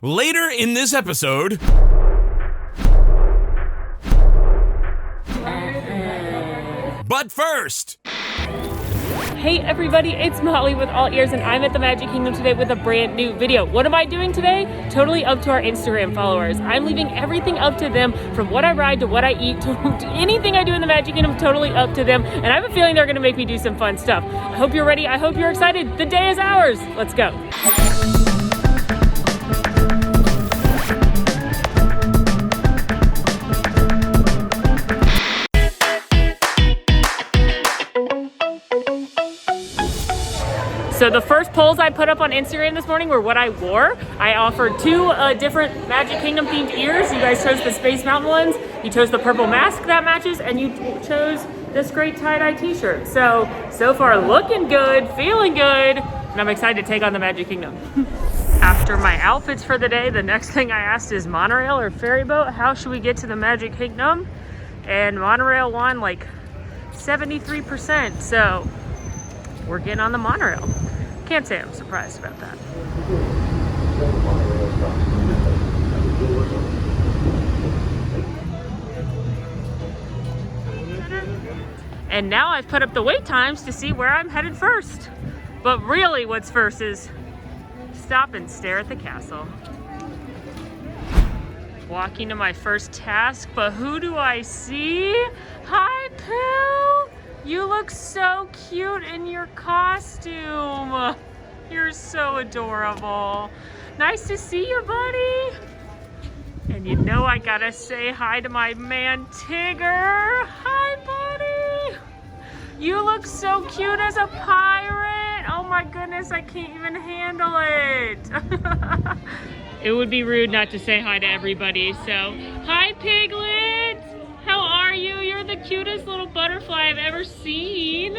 Later in this episode... But first... Hey everybody, it's Molly with AllEars, and I'm at the Magic Kingdom today with a brand new video. What am I doing today? Totally up to our Instagram followers. I'm leaving everything up to them, from what I ride to what I eat to anything I do in the Magic Kingdom, totally up to them. And I have a feeling they're gonna make me do some fun stuff. I hope you're ready, I hope you're excited. The day is ours. Let's go. So the first polls I put up on Instagram this morning were what I wore. I offered two different Magic Kingdom themed ears. You guys chose the Space Mountain ones. You chose the purple mask that matches, and you chose this great tie-dye t-shirt. So far looking good, feeling good, and I'm excited to take on the Magic Kingdom. After my outfits for the day, the next thing I asked is monorail or ferry boat. How should we get to the Magic Kingdom? And monorail won like 73%, so we're getting on the monorail. Can't say I'm surprised about that. And now I've put up the wait times to see where I'm headed first. But really what's first is stop and stare at the castle. Walking to my first task, but who do I see? Hi, Pooh! You look so cute in your costume. You're so adorable. Nice to see you, buddy. And you know I gotta say hi to my man, Tigger. Hi, buddy. You look so cute as a pirate. Oh my goodness, I can't even handle it. It would be rude not to say hi to everybody, so hi, Piglet. How are you? You're the cutest little butterfly I've ever seen.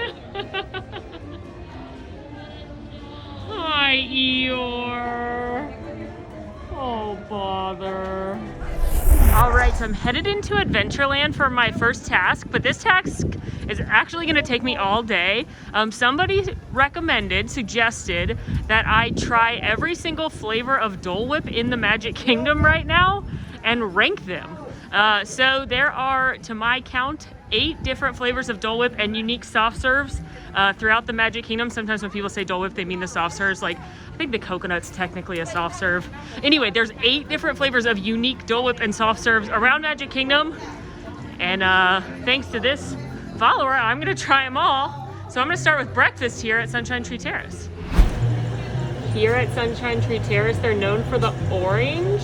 Hi, Eeyore. Oh, bother. All right, so I'm headed into Adventureland for my first task, but this task is actually gonna take me all day. Somebody suggested that I try every single flavor of Dole Whip in the Magic Kingdom right now and rank them. So there are, to my count, 8 different flavors of Dole Whip and unique soft serves throughout the Magic Kingdom. Sometimes when people say Dole Whip, they mean the soft serves. Like, I think the coconut's technically a soft serve. Anyway, there's 8 different flavors of unique Dole Whip and soft serves around Magic Kingdom. And thanks to this follower, I'm gonna try them all. So I'm gonna start with breakfast here at Sunshine Tree Terrace. Here at Sunshine Tree Terrace, they're known for the orange.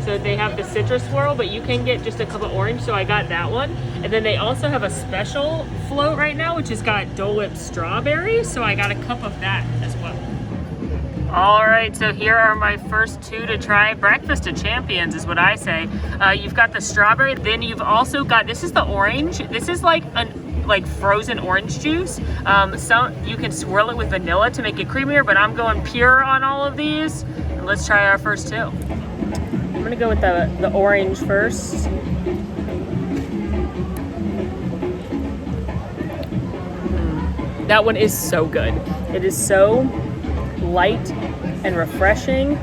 So they have the citrus swirl, but you can get just a cup of orange, so I got that one. And then they also have a special float right now, which has got Dole Whip strawberry, so I got a cup of that as well. All right, so here are my first 2 to try. Breakfast of champions is what I say. You've got the strawberry, then you've also got, this is the orange. This is like frozen orange juice. You can swirl it with vanilla to make it creamier, but I'm going pure on all of these. And let's try our first 2. I'm gonna go with the orange first. That one is so good. It is so light and refreshing.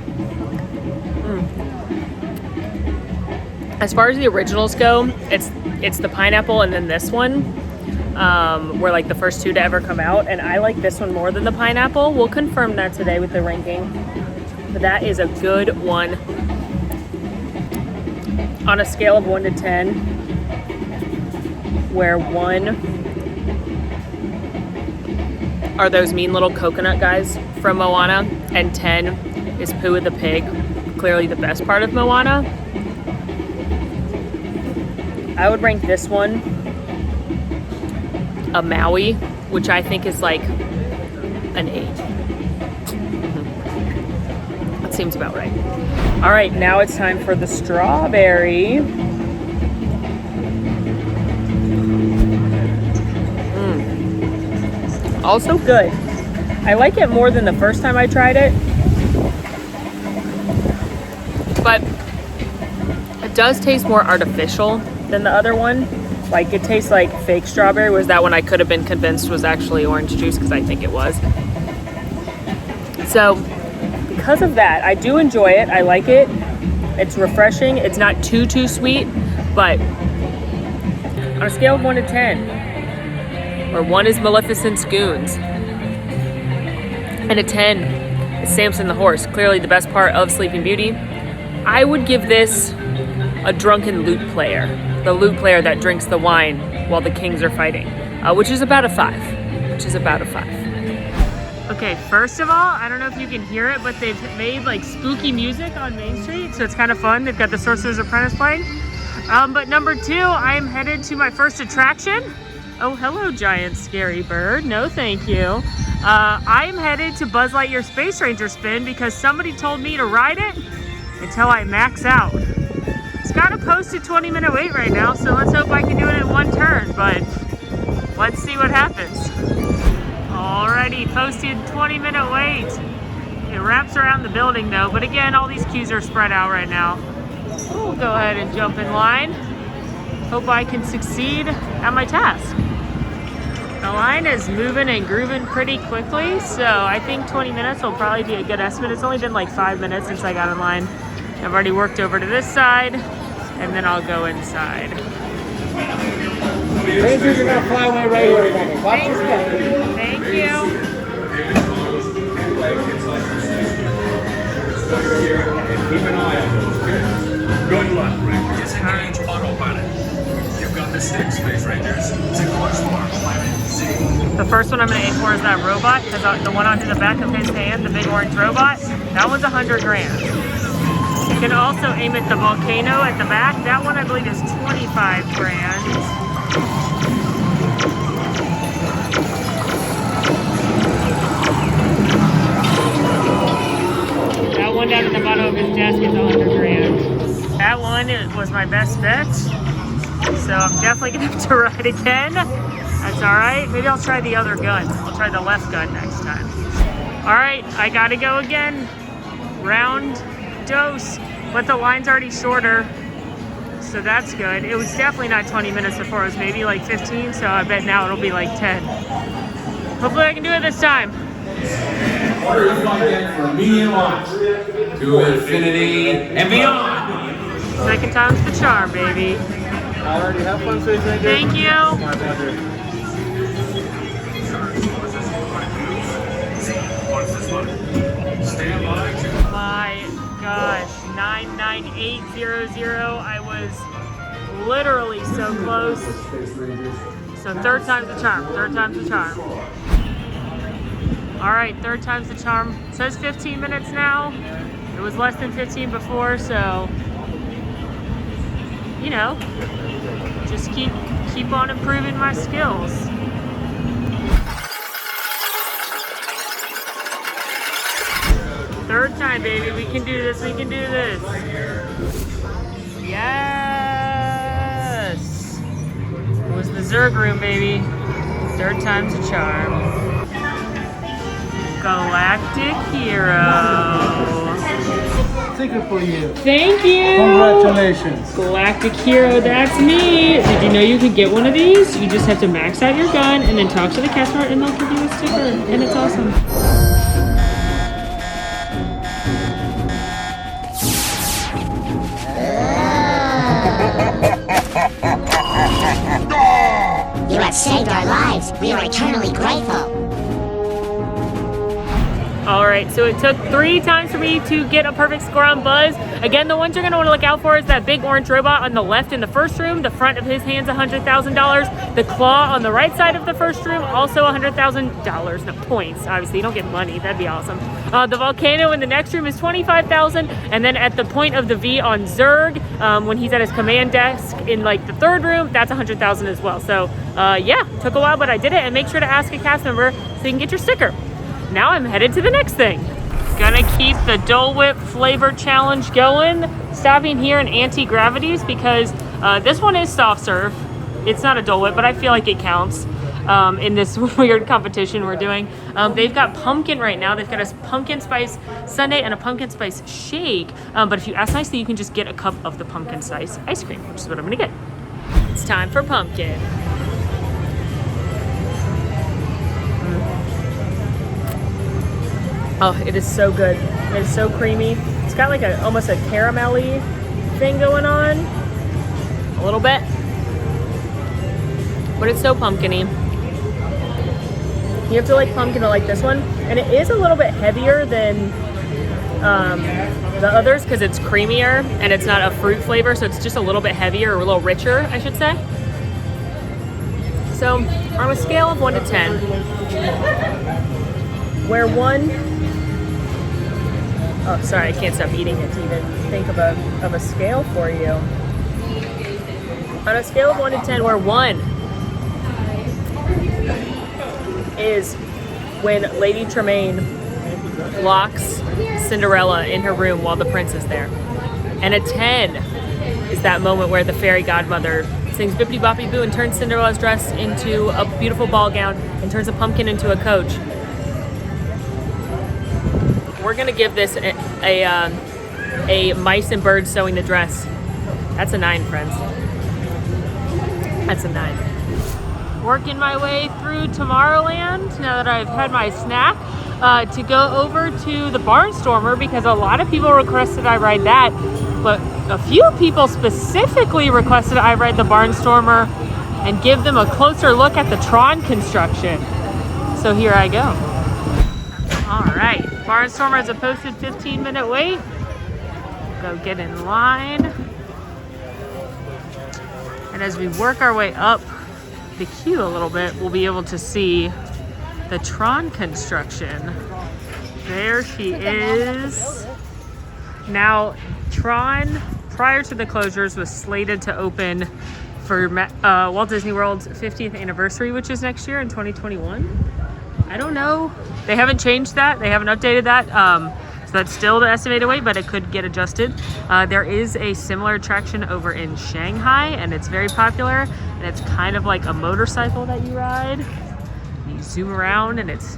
As far as the originals go, it's the pineapple and then this one were like the first 2 to ever come out, and I like this one more than the pineapple. We'll confirm that today with the ranking, but that is a good one. On a scale of 1 to 10, where 1 are those mean little coconut guys from Moana, and 10 is Pooh the pig, clearly the best part of Moana. I would rank this one a Maui, which I think is like an 8. That seems about right. All right, now it's time for the strawberry. Also good. I like it more than the first time I tried it, but it does taste more artificial than the other one. Like, it tastes like fake strawberry, whereas that one I could have been convinced was actually orange juice, because I think it was. So because of that, I do enjoy it. I like it. It's refreshing. It's not too sweet, but on a scale of 1 to 10, where 1 is Maleficent's goons, and a 10 is Samson the horse, clearly the best part of Sleeping Beauty, I would give this a drunken lute player. The lute player that drinks the wine while the kings are fighting, which is about a 5. Okay, first of all, I don't know if you can hear it, but they've made like spooky music on Main Street, so it's kind of fun. They've got the Sorcerer's Apprentice playing. But number 2, I am headed to my first attraction. Oh, hello, giant scary bird. No, thank you. I am headed to Buzz Lightyear Space Ranger Spin because somebody told me to ride it until I max out. It's got a posted 20-minute wait right now, so let's hope I can do it in 1 turn, but let's see what happens. Alrighty, posted 20-minute wait. It wraps around the building though, but again, all these queues are spread out right now. We'll go ahead and jump in line. Hope I can succeed at my task. The line is moving and grooving pretty quickly, so I think 20 minutes will probably be a good estimate. It's only been like 5 minutes since I got in line. I've already worked over to this side, and then I'll go inside. Rangers are gonna fly away right here. Watch your step. Thank you. Keep an eye on those kids. Good luck, Rangers. Disengage autopilot. You've got the stick, Space Rangers. Signal swarm planet Z. The first one I'm going to aim for is that robot, because the one onto the back of his hand, the big orange robot, that one's 100 grand. You can also aim at the volcano at the back. That one I believe is 25 grand. That one down at the bottom of his desk is 100 grand. That one was my best bet. So I'm definitely gonna have to ride again. That's all right. Maybe I'll try the other gun. I'll try the left gun next time. All right, I gotta go again. Round dose, but the line's already shorter, so that's good. It was definitely not 20 minutes before. It was maybe like 15, so I bet now it'll be like 10. Hopefully I can do it this time. Order your flight deck for immediate launch to infinity and beyond. Second time's the charm, baby. Already have fun, Space Ranger. Thank you. My pleasure. My gosh, 99800. I was literally so close. So third time's the charm. Third time's the charm. All right, third time's the charm. It says 15 minutes now. It was less than 15 before, so you know, just keep on improving my skills. Third time, baby. We can do this. We can do this. Yes. It was the Zerg room, baby. Third time's a charm. Galactic Hero. Ticket for you. Thank you. Congratulations. Galactic Hero, that's me. Did you know you could get one of these? You just have to max out your gun and then talk to the customer and they'll give you a sticker. And it's awesome. You have saved our lives. We are eternally grateful. All right, so it took 3 times for me to get a perfect score on Buzz. Again, the ones you're gonna wanna look out for is that big orange robot on the left in the first room. The front of his hand's $100,000. The claw on the right side of the first room, also $100,000. No, points, obviously, you don't get money, that'd be awesome. The volcano in the next room is $25,000. And then at the point of the V on Zerg, when he's at his command desk in like the third room, that's $100,000 as well. So yeah, took a while, but I did it. And make sure to ask a cast member so you can get your sticker. Now I'm headed to the next thing. Gonna keep the Dole Whip flavor challenge going. Stopping here in anti-gravities because this one is soft serve. It's not a Dole Whip, but I feel like it counts in this weird competition we're doing. They've got pumpkin right now. They've got a pumpkin spice sundae and a pumpkin spice shake. But if you ask nicely, you can just get a cup of the pumpkin spice ice cream, which is what I'm gonna get. It's time for pumpkin. Oh, it is so good. It is so creamy. It's got like almost a caramel-y thing going on. A little bit. But it's so pumpkin-y. You have to like pumpkin to like this one. And it is a little bit heavier than the others because it's creamier and it's not a fruit flavor, so it's just a little bit heavier, or a little richer, I should say. So on a scale of 1 to 10, where 1, oh sorry, I can't stop eating it to even think of a scale for you. On a scale of 1 to 10, where 1 is when Lady Tremaine locks Cinderella in her room while the prince is there. And a 10 is that moment where the fairy godmother sings Bippity Boppity Boo and turns Cinderella's dress into a beautiful ball gown and turns a pumpkin into a coach. We're gonna give this a mice and birds sewing the dress. That's a 9, friends. That's a 9. Working my way through Tomorrowland now that I've had my snack. To go over to the Barnstormer because a lot of people requested I ride that, but a few people specifically requested I ride the Barnstormer and give them a closer look at the Tron construction. So here I go. All right, Barnstormer has a posted 15-minute wait. Go get in line. And as we work our way up the queue a little bit, we'll be able to see the Tron construction. There she is. Now, Tron, prior to the closures, was slated to open for Walt Disney World's 50th anniversary, which is next year in 2021. I don't know. They haven't changed that. They haven't updated that. So that's still the estimated wait, but it could get adjusted. There is a similar attraction over in Shanghai, and it's very popular. And it's kind of like a motorcycle that you ride. You zoom around and it's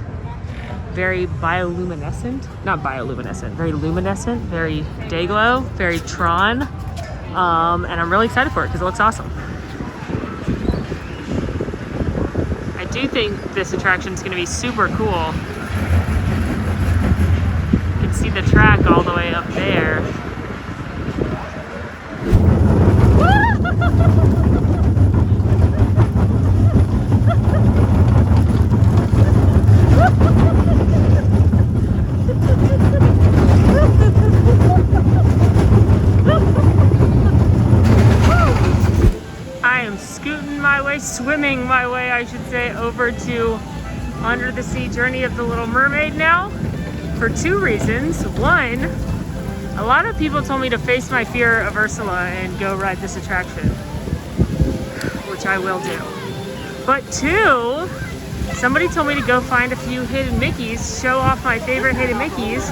very bioluminescent. Not bioluminescent, very luminescent, very day glow, very Tron. And I'm really excited for it because it looks awesome. I do think this attraction is going to be super cool. You can see the track all the way up there. Swimming my way, I should say, over to Under the Sea Journey of the Little Mermaid now for 2 reasons. 1, a lot of people told me to face my fear of Ursula and go ride this attraction, which I will do. But 2, somebody told me to go find a few hidden Mickeys, show off my favorite hidden Mickeys,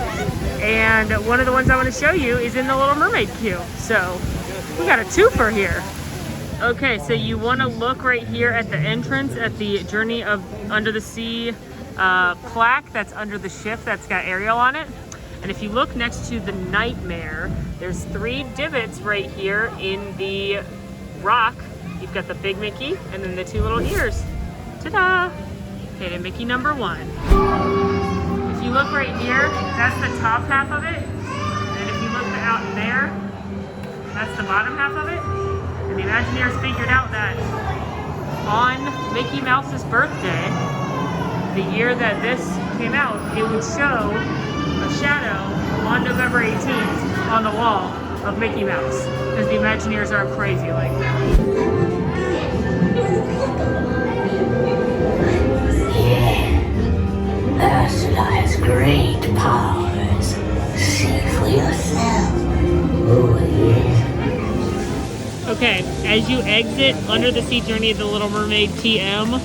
and one of the ones I want to show you is in the Little Mermaid queue. So we got a twofer here. Okay, so you want to look right here at the entrance at the Journey of Under the Sea plaque that's under the ship that's got Ariel on it. And if you look next to the Nightmare, there's 3 divots right here in the rock. You've got the big Mickey and then the 2 little ears. Ta-da! Hidden Mickey number 1. If you look right here, that's the top half of it. And if you look out there, that's the bottom half of it. And the Imagineers figured out that on Mickey Mouse's birthday, the year that this came out, it would show a shadow on November 18th on the wall of Mickey Mouse, because the Imagineers are crazy like that. Yeah, Ursula has great powers. See for yourself. Oh yeah. Okay, as you exit Under the Sea Journey of the Little Mermaid TM,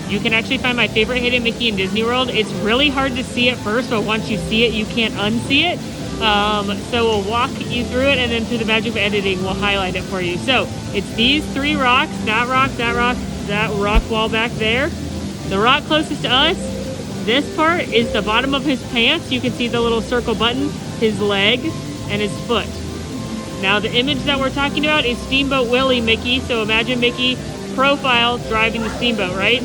you can actually find my favorite hidden Mickey in Disney World. It's really hard to see at first, but once you see it, you can't unsee it. So we'll walk you through it, and then through the magic of editing, we'll highlight it for you. So it's these 3 rocks, that rock, that rock, that rock wall back there. The rock closest to us, this part is the bottom of his pants. You can see the little circle button, his leg, and his foot. Now the image that we're talking about is Steamboat Willie Mickey. So imagine Mickey profile driving the steamboat, right?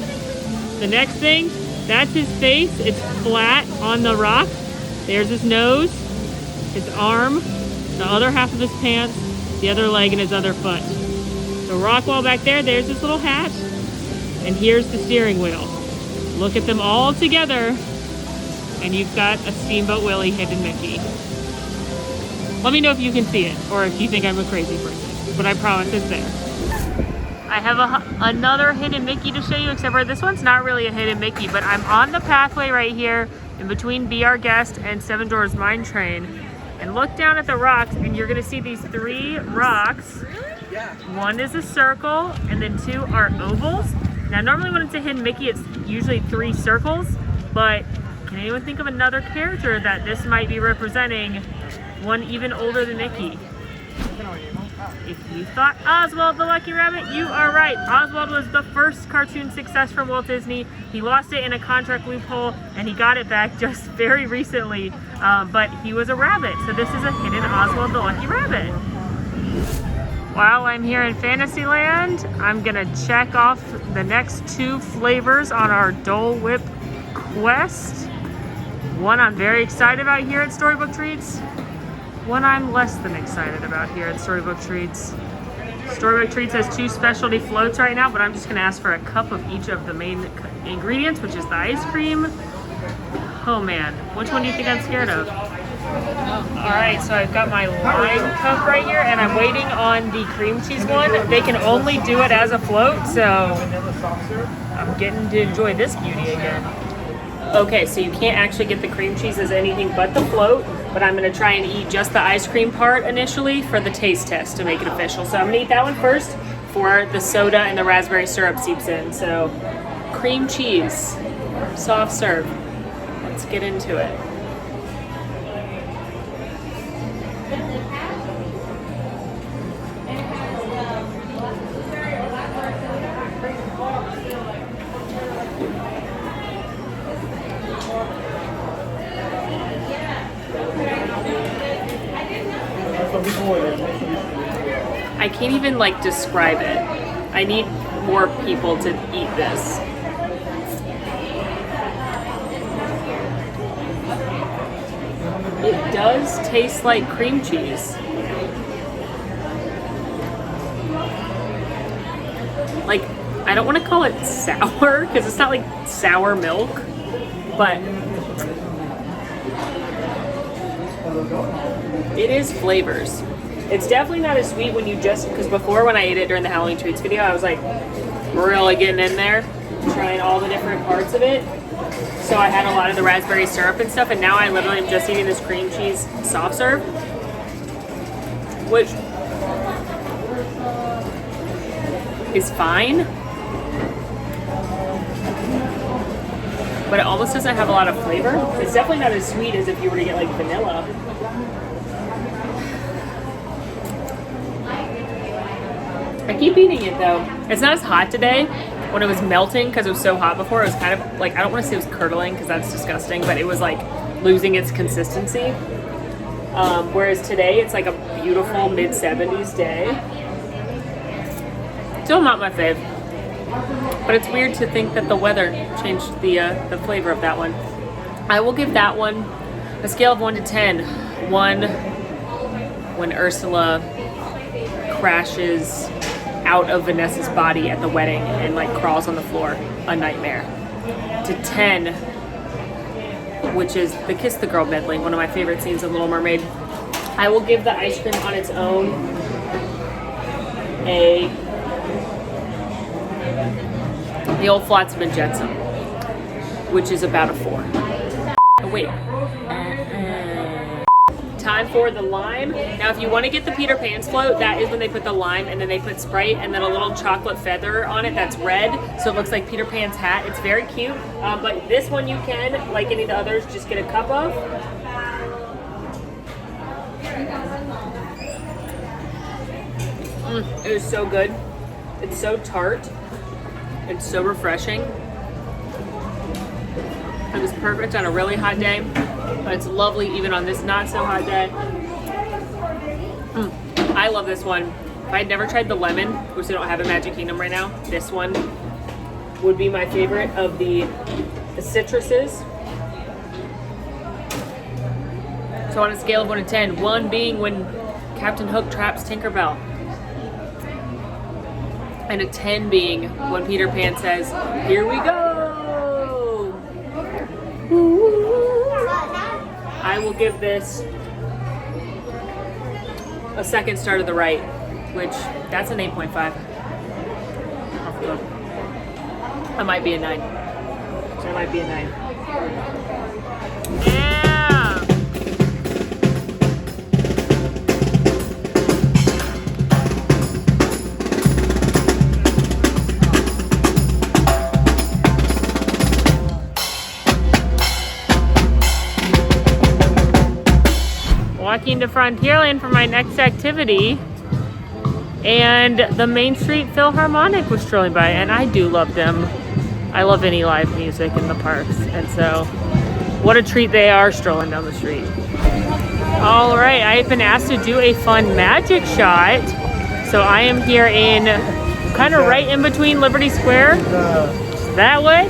The next thing, that's his face. It's flat on the rock. There's his nose. his arm, the other half of his pants, the other leg, and his other foot. So Rockwell back there, there's his little hat, and here's the steering wheel. Look at them all together, and you've got a Steamboat Willie hidden Mickey. Let me know if you can see it, or if you think I'm a crazy person, but I promise it's there. I have another hidden Mickey to show you, except for this one's not really a hidden Mickey, but I'm on the pathway right here in between Be Our Guest and Seven Dwarfs Mine Train, and look down at the rocks, and you're gonna see these 3 rocks. One is a circle, and then 2 are ovals. Now, normally when it's a hidden Mickey, it's usually 3 circles, but can anyone think of another character that this might be representing? One even older than Mickey. If you thought Oswald the Lucky Rabbit, you are right. Oswald was the first cartoon success from Walt Disney. He lost it in a contract loophole, and he got it back just very recently, but he was a rabbit. So this is a hidden Oswald the Lucky Rabbit. While I'm here in Fantasyland, I'm gonna check off the next 2 flavors on our Dole Whip quest. One I'm very excited about here at Storybook Treats. One I'm less than excited about here at Storybook Treats. Storybook Treats has 2 specialty floats right now, but I'm just gonna ask for a cup of each of the main ingredients, which is the ice cream. Oh man, which one do you think I'm scared of? All right, so I've got my lime cup right here, and I'm waiting on the cream cheese one. They can only do it as a float, so I'm getting to enjoy this beauty again. Okay, so you can't actually get the cream cheese as anything but the float, but I'm gonna try and eat just the ice cream part initially for the taste test to make it official. So I'm gonna eat that one first before the soda and the raspberry syrup seeps in. So cream cheese, soft serve. Let's get into it. I can't even like describe it. I need more people to eat this. It does taste like cream cheese. Like, I don't want to call it sour because it's not like sour milk, but it is flavors. It's definitely not as sweet when you just, because before when I ate it during the Halloween Treats video, I was like really getting in there, trying all the different parts of it. So I had a lot of the raspberry syrup and stuff, and now I literally am just eating this cream cheese soft serve, which is fine, but it almost doesn't have a lot of flavor. It's definitely not as sweet as if you were to get like vanilla. I keep eating it though. It's not as hot today. When it was melting, because it was so hot before, it was kind of like, I don't want to say it was curdling because that's disgusting, but it was like losing its consistency. Whereas today, it's like a beautiful mid-70s day. Still not my fave. But it's weird to think that the weather changed the flavor of that one. I will give that one a scale of 1 to 10. 1 when Ursula crashes out of Vanessa's body at the wedding and like crawls on the floor, a nightmare. To 10, which is the Kiss the Girl medley, one of my favorite scenes of Little Mermaid. I will give the ice cream on its own the old Flotsam and Jetsam, which is about a 4. Oh, wait. Time for the lime. Now, if you want to get the Peter Pan's float, that is when they put the lime and then they put Sprite and then a little chocolate feather on it that's red, so it looks like Peter Pan's hat. It's very cute, but this one you can, like any of the others, just get a cup of. It is so good. It's so tart. It's so refreshing. It was perfect on a really hot day, but it's lovely even on this not so hot day. I love this one. If I'd never tried the lemon, which they don't have in Magic Kingdom right now, this one would be my favorite of the citruses. So on a scale of 1 to 10, 1 being when Captain Hook traps Tinkerbell, and a 10 being when Peter Pan says, "Here we go!" I will give this a second star to the right, which that's an 8.5. I might be a 9. I might be a 9. Yeah! Walking to Frontierland for my next activity, and the Main Street Philharmonic was strolling by, and I do love them. I love any live music in the parks, and so what a treat they are strolling down the street. All right, I have been asked to do a fun magic shot, so I am here in kind of right in between Liberty Square. That way,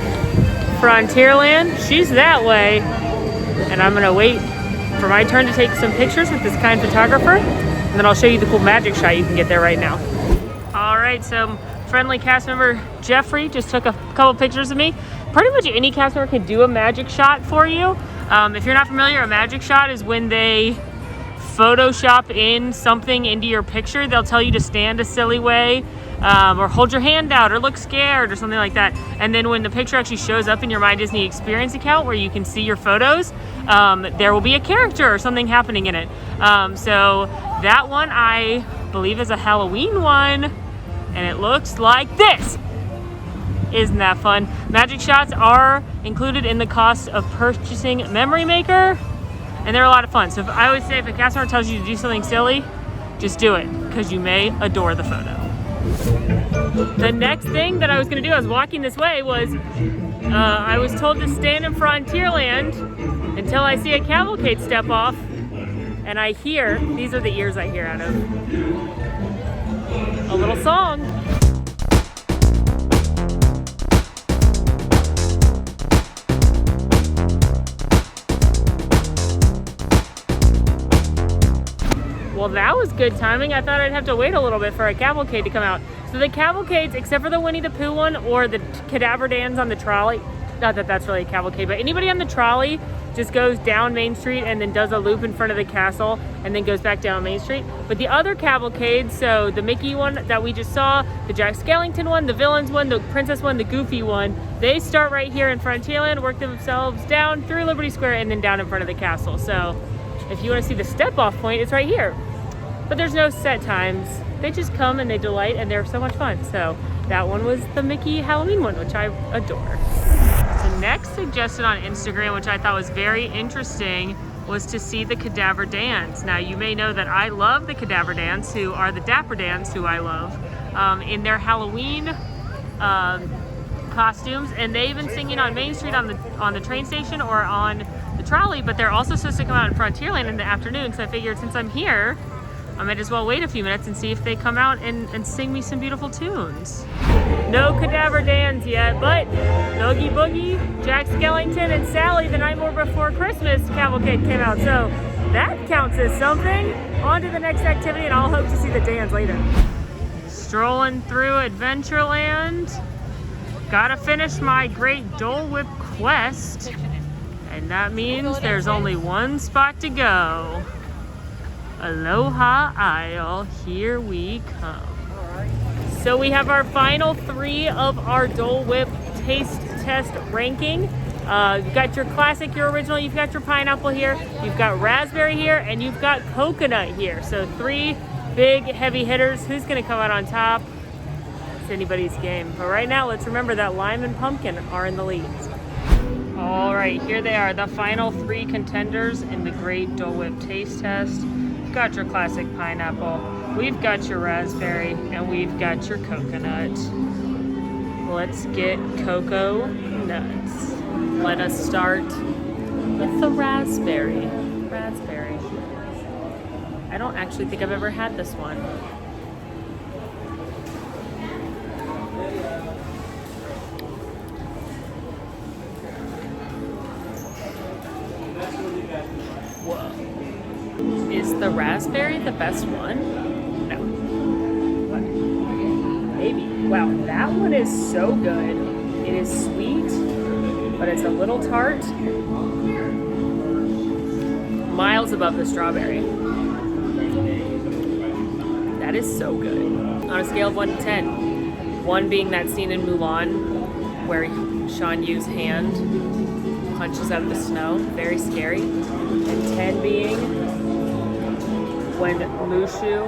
Frontierland, she's that way, and I'm gonna wait for my turn to take some pictures with this kind photographer, and then I'll show you the cool magic shot you can get there right now. All right, so friendly cast member Jeffrey just took a couple pictures of me. Pretty much any cast member can do a magic shot for you. If you're not familiar, a magic shot is when they Photoshop in something into your picture. They'll tell you to stand a silly way, or hold your hand out, or look scared, or something like that. And then when the picture actually shows up in your My Disney Experience account where you can see your photos, there will be a character or something happening in it. So that one I believe is a Halloween one, and it looks like this. Isn't that fun? Magic shots are included in the cost of purchasing Memory Maker, and they're a lot of fun. So I always say if a cast member tells you to do something silly, just do it, because you may adore the photo. The next thing that I was going to do, I was walking this way, was I was told to stand in Frontierland until I see a cavalcade step off, and I hear, these are the ears I hear out of, a little song. Well, that was good timing. I thought I'd have to wait a little bit for a cavalcade to come out. So the cavalcades, except for the Winnie the Pooh one or the Cadaver Dans on the trolley, not that that's really a cavalcade, but anybody on the trolley just goes down Main Street and then does a loop in front of the castle and then goes back down Main Street. But the other cavalcades, so the Mickey one that we just saw, the Jack Skellington one, the Villains one, the Princess one, the Goofy one, they start right here in Frontierland, work themselves down through Liberty Square and then down in front of the castle. So if you want to see the step-off point, it's right here. But there's no set times. They just come and they delight, and they're so much fun. So that one was the Mickey Halloween one, which I adore. So next suggested on Instagram, which I thought was very interesting, was to see the Cadaver Dans. Now you may know that I love the Cadaver Dans, who are the Dapper Dans, who I love, in their Halloween costumes, and they've been singing on Main Street on the train station or on the trolley, but they're also supposed to come out in Frontierland in the afternoon. So I figured since I'm here, I might as well wait a few minutes and see if they come out and sing me some beautiful tunes. No Cadaver Dans yet, but Oogie Boogie, Jack Skellington, and Sally the Nightmare Before Christmas cavalcade came out. So that counts as something. On to the next activity, and I'll hope to see the dance later. Strolling through Adventureland. Gotta finish my Great Dole Whip quest. And that means there's only one spot to go. Aloha Isle, here we come. So we have our final 3 of our Dole Whip taste test ranking. You've got your classic, your original, you've got your pineapple here, you've got raspberry here, and you've got coconut here. So 3 big heavy hitters. Who's gonna come out on top? It's anybody's game. But right now, let's remember that lime and pumpkin are in the lead. All right, here they are, the final 3 contenders in the Great Dole Whip taste test. We've got your classic pineapple, we've got your raspberry, and we've got your coconut. Let's get cocoa nuts. Let us start with the raspberry. I don't actually think I've ever had this one. Whoa. Is the raspberry the best one? No. Maybe. Wow, that one is so good. It is sweet, but it's a little tart. Miles above the strawberry. That is so good. On a scale of 1 to 10, 1 being that scene in Mulan where Shan Yu's hand punches out of the snow, very scary, and 10 being when Mushu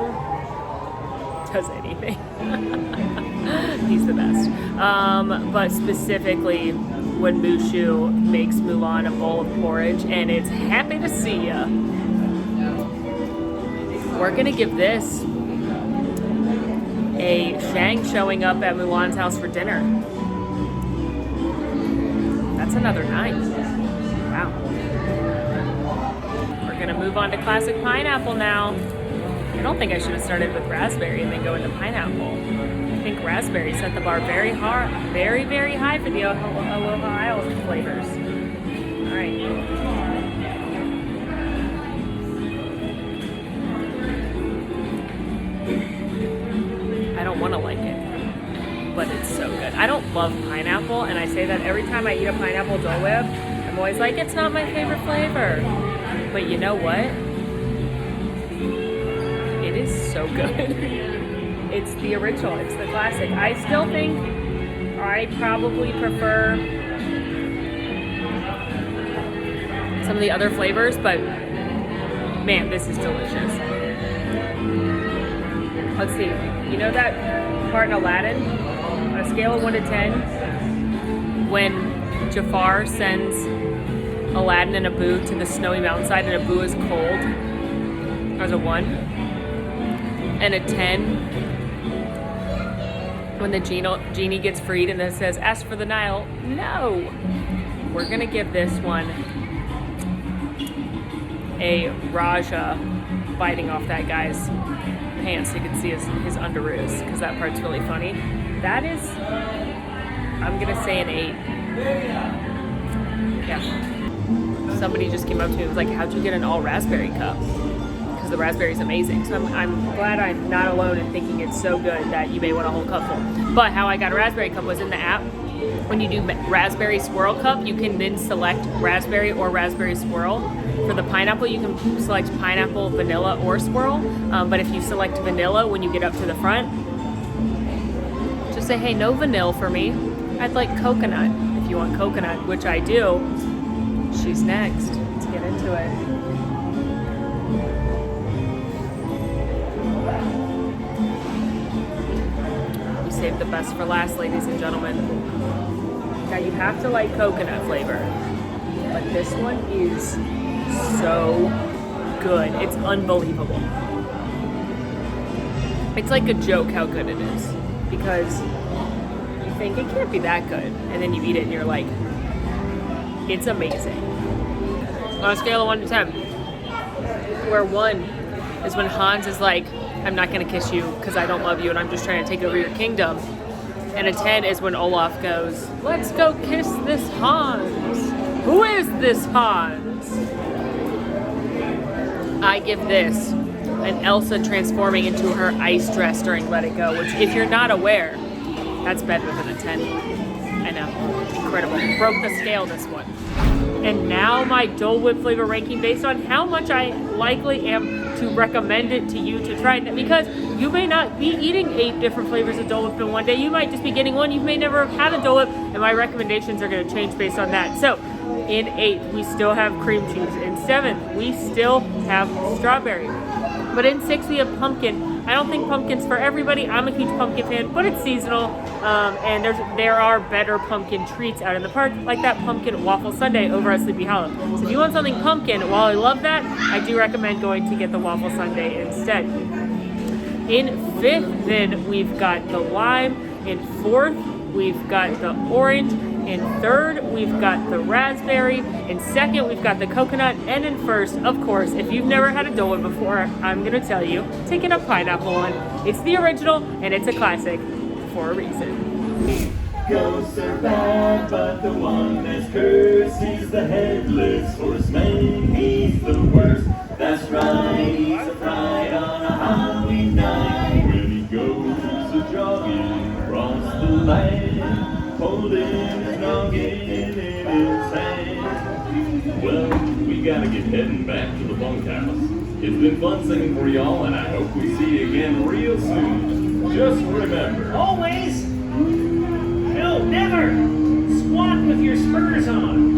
does anything. He's the best. But specifically when Mushu makes Mulan a bowl of porridge and it's happy to see ya. We're gonna give this a Shang showing up at Mulan's house for dinner. That's another 9. Wow. We're gonna move on to classic pineapple now. I don't think I should have started with raspberry and then go into pineapple. I think raspberry set the bar very hard, very, very high for the Aloha Isles flavors. All right. I don't want to like it, but it's so good. I don't love pineapple, and I say that every time I eat a pineapple Dole Whip. I'm always like, it's not my favorite flavor. But you know what? It is so good. It's the original, it's the classic. I still think I probably prefer some of the other flavors, but man, this is delicious. Let's see, you know that part in Aladdin? On a scale of 1 to 10, when Jafar sends Aladdin and Abu to the snowy mountainside and Abu is cold, there's a 1. And a 10 when the genie gets freed and then says, ask for the Nile. No! We're gonna give this one a Raja biting off that guy's pants so you can see his underoos, because that part's really funny. That is, I'm gonna say an 8. Yeah. Somebody just came up to me and was like, how'd you get an all raspberry cup? The raspberry is amazing. So I'm glad I'm not alone in thinking it's so good that you may want a whole cup full. But how I got a raspberry cup was in the app. When you do raspberry swirl cup, you can then select raspberry or raspberry swirl. For the pineapple, you can select pineapple, vanilla, or swirl. But if you select vanilla when you get up to the front, just say, hey, no vanilla for me. I'd like coconut. If you want coconut, which I do, she's next. Let's get into it. Save the best for last, ladies and gentlemen. Now you have to like coconut flavor, but this one is so good. It's unbelievable. It's like a joke how good it is, because you think it can't be that good, and then you eat it and you're like, it's amazing. On a scale of 1 to 10, where 1 is when Hans is like, I'm not going to kiss you because I don't love you and I'm just trying to take over your kingdom. And a 10 is when Olaf goes, let's go kiss this Hans. Who is this Hans? I give this an Elsa transforming into her ice dress during Let It Go, which if you're not aware, that's better than a 10. I know. Incredible. Broke the scale, this one. And now my Dole Whip flavor ranking based on how much I likely am to recommend it to you to try it, because you may not be eating 8 different flavors of Dole Whip in one day. You might just be getting one. You may never have had a Dole Whip, and my recommendations are going to change based on that. So in 8, we still have cream cheese. In 7, we still have strawberry. But in 6, we have pumpkin. I don't think pumpkin's for everybody. I'm a huge pumpkin fan, but it's seasonal. And there are better pumpkin treats out in the park, like that pumpkin waffle sundae over at Sleepy Hollow. So if you want something pumpkin, while I love that, I do recommend going to get the waffle sundae instead. In 5th, then, we've got the lime. In 4th, we've got the orange. In 3rd, we've got the raspberry. In 2nd, we've got the coconut. And in 1st, of course, if you've never had a Dole Whip before, I'm going to tell you, taking a pineapple one. It's the original, and it's a classic for a reason. Ghosts are bad, but the one that's cursed, he's the headless horseman, he's the worst. That's right, he's a fright on a Halloween night. When he goes a-jogging across the land, holding his noggin in his hand. Well, we gotta get heading back to the bunkhouse. It's been fun singing for y'all, and I hope we see you again real soon. Just remember. Always? No, never! Squat with your spurs on.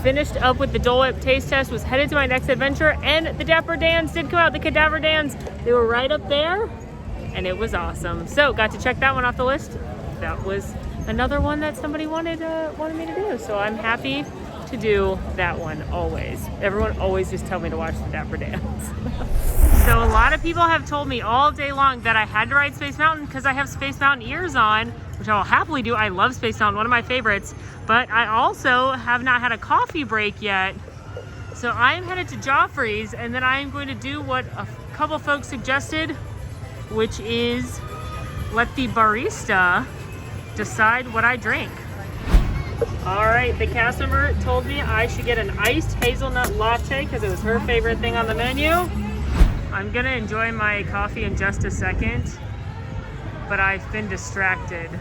Finished up with the Dole Whip taste test, was headed to my next adventure, and the Dapper Dans did come out, the Cadaver Dans. They were right up there, and it was awesome. So got to check that one off the list. That was another one that somebody wanted me to do. So I'm happy to do that one always. Everyone always just tell me to watch the Dapper Dans. So a lot of people have told me all day long that I had to ride Space Mountain because I have Space Mountain ears on, which I will happily do. I love Space Mountain, one of my favorites. But I also have not had a coffee break yet. So I am headed to Joffrey's, and then I am going to do what a couple folks suggested, which is let the barista decide what I drink. All right, the cast member told me I should get an iced hazelnut latte because it was her favorite thing on the menu. I'm gonna enjoy my coffee in just a second, but I've been distracted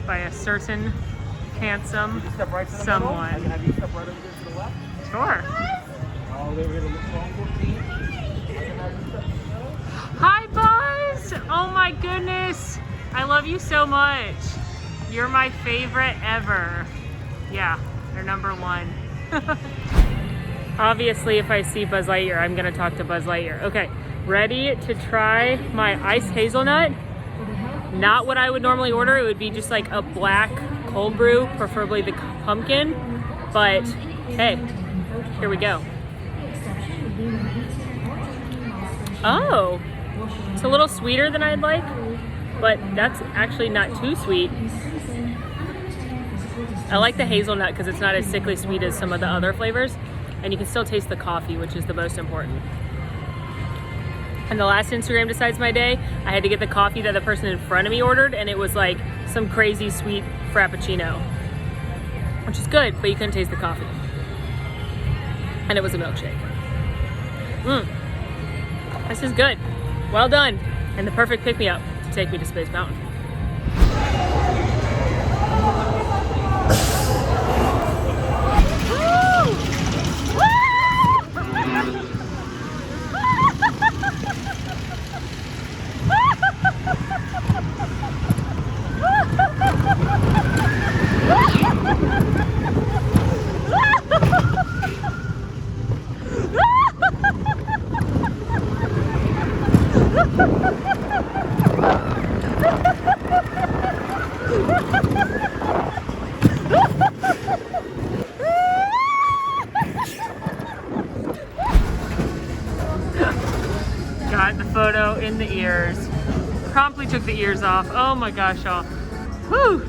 by a certain handsome someone. Can I have you step right over there to the left? Sure. All the way to the phone 14. Hi, Buzz! Oh my goodness! I love you so much. You're my favorite ever. Yeah, you're number one. Obviously, if I see Buzz Lightyear, I'm gonna talk to Buzz Lightyear. Okay, ready to try my iced hazelnut? Not what I would normally order. It would be just like a black cold brew, preferably the pumpkin. But hey, here we go. Oh, it's a little sweeter than I'd like, but that's actually not too sweet. I like the hazelnut because it's not as sickly sweet as some of the other flavors, and you can still taste the coffee, which is the most important. And the last Instagram Decides My Day, I had to get the coffee that the person in front of me ordered, and it was like some crazy sweet frappuccino, which is good, but you couldn't taste the coffee. And it was a milkshake. This is good. Well done. And the perfect pick-me-up to take me to Space Mountain. Got the photo in the ears. Promptly took the ears off. Oh my gosh, y'all. Whew!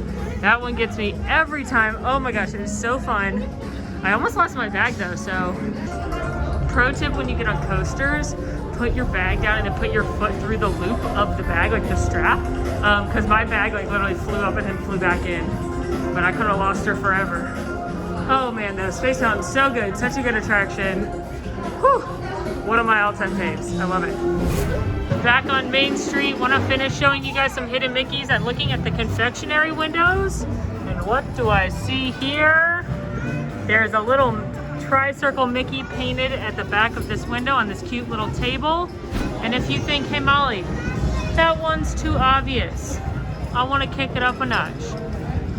That one gets me every time. Oh my gosh, it is so fun. I almost lost my bag though, so pro tip when you get on coasters, put your bag down and then put your foot through the loop of the bag, like the strap. Because my bag like literally flew up and then flew back in. But I could have lost her forever. Oh man, though, Space Mountain's so good. Such a good attraction. Whew! One of my all-time faves. I love it. Back on Main Street, want to finish showing you guys some hidden Mickeys and looking at the confectionery windows. And what do I see here? There's a little tri-circle Mickey painted at the back of this window on this cute little table. And if you think, hey Molly, that one's too obvious, I want to kick it up a notch,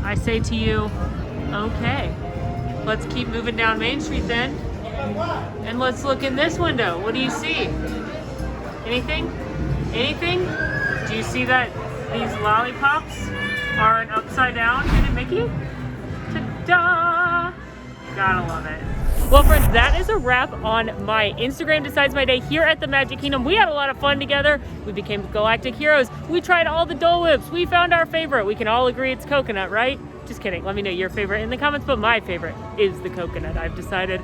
I say to you, okay, let's keep moving down Main Street then. And let's look in this window. What do you see? Anything? Anything? Do you see that these lollipops are an upside down hidden Mickey? Ta-da! Gotta love it. Well friends, that is a wrap on my Instagram Decides My Day here at the Magic Kingdom. We had a lot of fun together. We became galactic heroes. We tried all the Dole Whips. We found our favorite. We can all agree it's coconut, right? Just kidding. Let me know your favorite in the comments, but my favorite is the coconut, I've decided.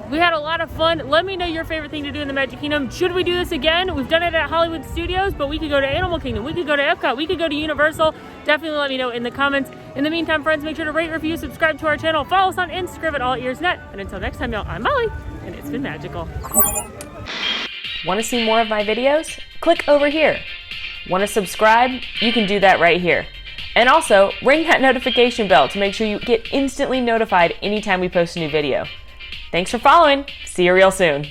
We had a lot of fun. Let me know your favorite thing to do in the Magic Kingdom. Should we do this again? We've done it at Hollywood Studios, but we could go to Animal Kingdom. We could go to Epcot. We could go to Universal. Definitely let me know in the comments. In the meantime, friends, make sure to rate, review, subscribe to our channel. Follow us on Instagram at AllEars.net. And until next time, y'all, I'm Molly, and it's been magical. Want to see more of my videos? Click over here. Want to subscribe? You can do that right here. And also, ring that notification bell to make sure you get instantly notified anytime we post a new video. Thanks for following. See you real soon.